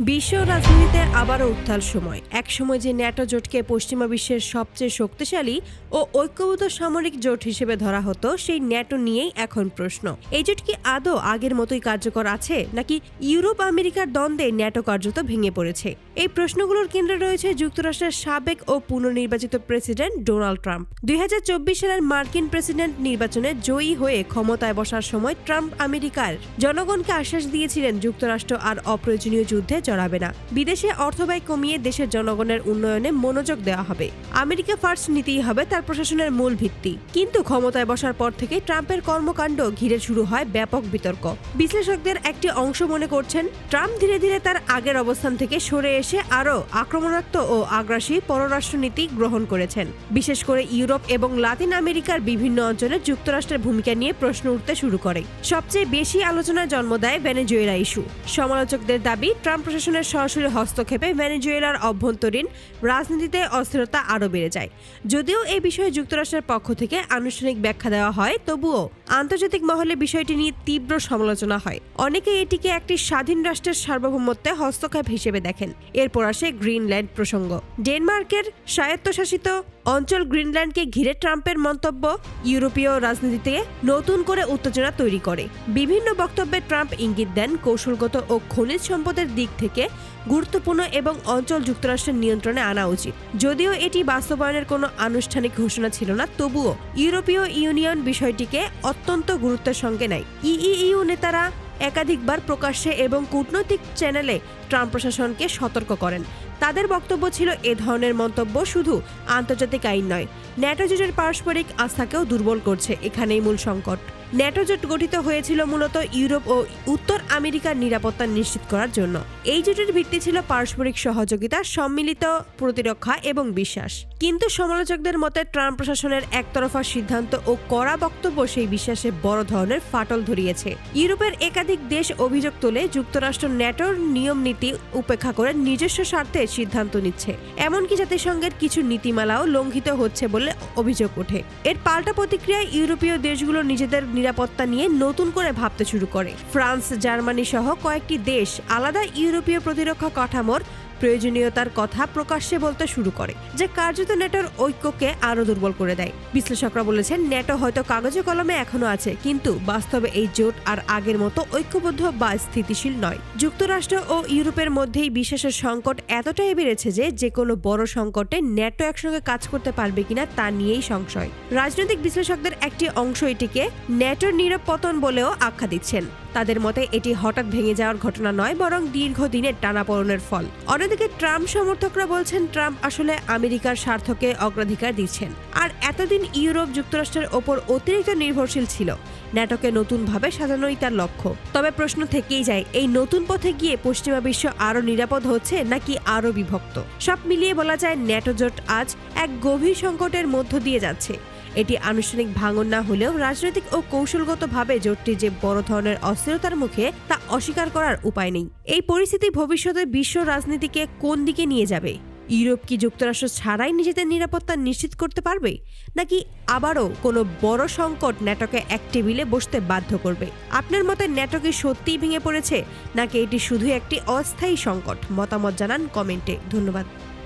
বিশ্ব রাজনীতিতে আবারও উত্তাল সময়। এক সময় যে ন্যাটো জোটকে পশ্চিমা বিশ্বের সবচেয়ে শক্তিশালী ও ঐক্যবদ্ধ সামরিক জোট হিসেবে ধরা হতো, সেই ন্যাটো নিয়েই এখন প্রশ্ন। এই জোট কি আদৌ আগের মতোই কার্যকর আছে, নাকি ইউরোপ আমেরিকার দ্বন্দ্বে ন্যাটো কার্যত ভেঙে পড়েছে? এই প্রশ্নগুলোর কেন্দ্রে রয়েছে যুক্তরাষ্ট্রের সাবেক ও পুনর্নির্বাচিত প্রেসিডেন্ট ডোনাল্ড ট্রাম্প। 2024 সালের মার্কিন প্রেসিডেন্ট নির্বাচনে জয়ী হয়ে ক্ষমতায় বসার সময় ট্রাম্প আমেরিকার জনগণকে আশ্বাস দিয়েছিলেন যুক্তরাষ্ট্র আর অপ্রয়োজনীয় যুদ্ধে জড়াবে না, বিদেশে অর্থব্যয় কমিয়ে দেশের জনগণের উন্নয়নে মনোযোগ দেওয়া হবে, আমেরিকা ফার্স্ট নীতিই হবে তার প্রশাসনের মূল ভিত্তি। কিন্তু ক্ষমতায় বসার পর থেকে ট্রাম্পের কর্মকাণ্ড ঘিরে শুরু হয় ব্যাপক বিতর্ক। বিশ্লেষকদের একটি অংশ মনে করছেন, ট্রাম্প ধীরে ধীরে তার আগের অবস্থান থেকে সরে এসে আরও আক্রমণাত্মক ও আগ্রাসী পররাষ্ট্রনীতি গ্রহণ করেছেন। বিশেষ করে ইউরোপ এবং লাতিন আমেরিকার বিভিন্ন অঞ্চলে যুক্তরাষ্ট্রের ভূমিকা নিয়ে প্রশ্ন উঠতে শুরু করে। সবচেয়ে বেশি আলোচনার জন্ম দেয় ভেনেজুয়েলা ইস্যু। সমালোচকদের দাবি, ট্রাম্প প্রশাসনের সরাসরি হস্তক্ষেপে ভেনেজুয়েলার অভ্যন্তরীণ রাজনীতিতে অস্থিরতা আরও বেড়ে যায়। যদিও এই বিষয়ে যুক্তরাষ্ট্রের পক্ষ থেকে আনুষ্ঠানিক ব্যাখ্যা দেওয়া হয়, তবুও আন্তর্জাতিক মহলে বিষয়টি নিয়ে তীব্র সমালোচনা হয়। অনেকে এটিকে একটি স্বাধীন রাষ্ট্রের সার্বভৌমত্বে হস্তক্ষেপ হিসেবে দেখেন। এরপর আসে গ্রিনল্যান্ড প্রসঙ্গ। ডেনমার্কের স্বায়ত্তশাসিত অঞ্চল গ্রিনল্যান্ডকে ঘিরে ট্রাম্পের মন্তব্য ইউরোপীয় রাজনীতিতে নতুন করে উত্তেজনা তৈরি করে। বিভিন্ন বক্তব্যে ট্রাম্প ইঙ্গিত দেন, কৌশলগত ও খনিজ সম্পদের দিক থেকে গুরুত্বপূর্ণ এবং অঞ্চল যুক্তরাষ্ট্রের নিয়ন্ত্রণে আনা উচিত। যদিও এটি বাস্তবায়নের কোনো আনুষ্ঠানিক ঘোষণা ছিল না, তবুও ইউরোপীয় ইউনিয়ন বিষয়টিকে অত্যন্ত গুরুত্বের সঙ্গে নেয়। ইইউ নেতারা একাধিকবার প্রকাশ্যে এবং কূটনৈতিক চ্যানেলে ট্রাম্প প্রশাসনকে সতর্ক করেন। তাদের বক্তব্য ছিল, এ ধরনের মন্তব্য শুধু আন্তর্জাতিক আইন নয়, ন্যাটো জোটের পারস্পরিক আস্থাকেও দুর্বল করছে। এখানেই মূল সংকট। ন্যাটো জোট গঠিত হয়েছিল মূলত ইউরোপ ও উত্তর আমেরিকার নিরাপত্তা নিশ্চিত করার জন্য। এই জোটের ভিত্তি ছিল পারস্পরিক সহযোগিতা, সম্মিলিত প্রতিরক্ষা এবং বিশ্বাস। কিন্তু সমালোচকদের মতে ট্রাম্প প্রশাসনের একতরফা সিদ্ধান্ত ও কড়া বক্তব্য সেই বিশ্বাসে বড় ধরনের ফাটল ধরিয়েছে। ইউরোপের একাধিক দেশ অভিযোগ তোলে, যুক্তরাষ্ট্র ন্যাটোর নিয়ম নীতি উপেক্ষা করে নিজস্ব স্বার্থে সিদ্ধান্ত নিচ্ছে, এমনকি জাতিসংঘের কিছু নীতিমালাও লঙ্ঘিত হচ্ছে বলে অভিযোগ ওঠে। এর পাল্টা প্রতিক্রিয়ায় ইউরোপীয় দেশগুলো নিজেদের নিরাপত্তা নিয়ে নতুন করে ভাবতে শুরু করে। ফ্রান্স, জার্মানি সহ কয়েকটি দেশ আলাদা ইউরোপীয় প্রতিরক্ষা কাঠামোর প্রয়োজনীয়তার কথা প্রকাশ্যে বলতে শুরু করে, যা কার্যত ন্যাটোর ঐক্যকে আরও দুর্বল করে দেয়। বিশ্লেষকরা বলেছেন, ন্যাটো হয়তো কাগজে কলমে এখনো আছে, কিন্তু বাস্তবে এই জোট আর আগের মতো ঐক্যবদ্ধ বা স্থিতিশীল নয়। যুক্তরাষ্ট্র ও ইউরোপের মধ্যেই বিশ্বাসের সংকট এতটাই বেড়েছে যে কোনো বড় সংকটে ন্যাটো একসঙ্গে কাজ করতে পারবে কিনা তা নিয়েই সংশয়। রাজনৈতিক বিশ্লেষকদের একটি অংশ এটিকে ন্যাটোর নীরব পতন বলেও আখ্যা দিচ্ছেন। তাদের মতে এটি হঠাৎ ভেঙে যাওয়ার ঘটনা নয়, বরং দীর্ঘদিনের টানাপোড়েনের ফল। অন্যদিকে ট্রাম্প সমর্থকরা বলছেন, ট্রাম্প আসলে আমেরিকার স্বার্থকে অগ্রাধিকার দিচ্ছেন, আর এতদিন ইউরোপ যুক্তরাষ্ট্রের ওপর অতিরিক্ত নির্ভরশীল ছিল। ন্যাটোকে নতুনভাবে সাজানোই তার লক্ষ্য। তবে প্রশ্ন থেকেই যায়, এই নতুন পথে গিয়ে পশ্চিমা বিশ্ব আরও নিরাপদ হচ্ছে নাকি আরও বিভক্ত? সব মিলিয়ে বলা যায়, ন্যাটো জোট আজ এক গভীর সংকটের মধ্য দিয়ে যাচ্ছে। এটি আনুষ্ঠানিক ভাঙন না হলেও রাজনৈতিক ও কৌশলগতভাবে জোটটি যে বড় ধরনের অস্থিরতার মুখে, তা অস্বীকার করার উপায় নেই। এই পরিস্থিতি ভবিষ্যতে বিশ্ব রাজনীতিকে কোন দিকে নিয়ে যাবে? ইউরোপ কি যুক্তরাষ্ট্র ছাড়াই নিজেদের নিরাপত্তা নিশ্চিত করতে পারবে, নাকি আবারও কোনো বড় সংকট ন্যাটোকে এক টেবিলে বসতে বাধ্য করবে? আপনার মতে ন্যাটো কি সত্যিই ভেঙে পড়েছে, নাকি এটি শুধু একটি অস্থায়ী সংকট? মতামত জানান কমেন্টে। ধন্যবাদ।